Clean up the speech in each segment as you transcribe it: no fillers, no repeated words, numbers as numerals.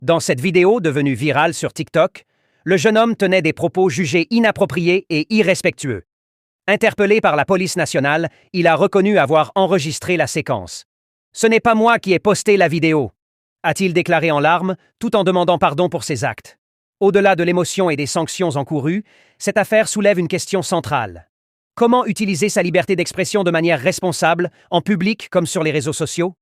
Dans cette vidéo devenue virale sur TikTok, le jeune homme tenait des propos jugés inappropriés et irrespectueux. Interpellé par la police nationale, il a reconnu avoir enregistré la séquence. « Ce n'est pas moi qui ai posté la vidéo », a-t-il déclaré en larmes, tout en demandant pardon pour ses actes. Au-delà de l'émotion et des sanctions encourues, cette affaire soulève une question centrale. Comment utiliser sa liberté d'expression de manière responsable, en public comme sur les réseaux sociaux?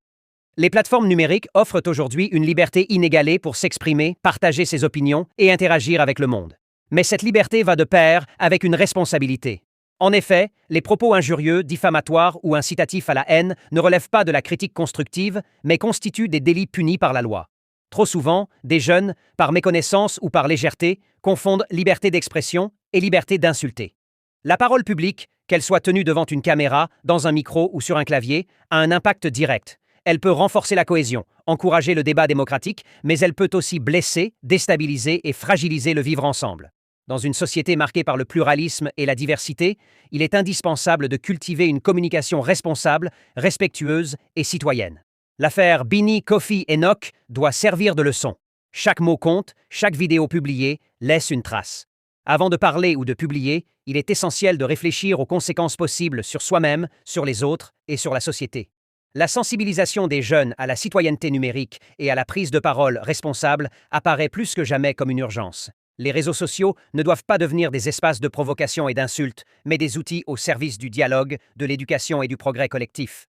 Les plateformes numériques offrent aujourd'hui une liberté inégalée pour s'exprimer, partager ses opinions et interagir avec le monde. Mais cette liberté va de pair avec une responsabilité. En effet, les propos injurieux, diffamatoires ou incitatifs à la haine ne relèvent pas de la critique constructive, mais constituent des délits punis par la loi. Trop souvent, des jeunes, par méconnaissance ou par légèreté, confondent liberté d'expression et liberté d'insulter. La parole publique, qu'elle soit tenue devant une caméra, dans un micro ou sur un clavier, a un impact direct. Elle peut renforcer la cohésion, encourager le débat démocratique, mais elle peut aussi blesser, déstabiliser et fragiliser le vivre ensemble. Dans une société marquée par le pluralisme et la diversité, il est indispensable de cultiver une communication responsable, respectueuse et citoyenne. L'affaire Bini Kofi Enoch doit servir de leçon. Chaque mot compte, chaque vidéo publiée laisse une trace. Avant de parler ou de publier, il est essentiel de réfléchir aux conséquences possibles sur soi-même, sur les autres et sur la société. La sensibilisation des jeunes à la citoyenneté numérique et à la prise de parole responsable apparaît plus que jamais comme une urgence. Les réseaux sociaux ne doivent pas devenir des espaces de provocation et d'insultes, mais des outils au service du dialogue, de l'éducation et du progrès collectif.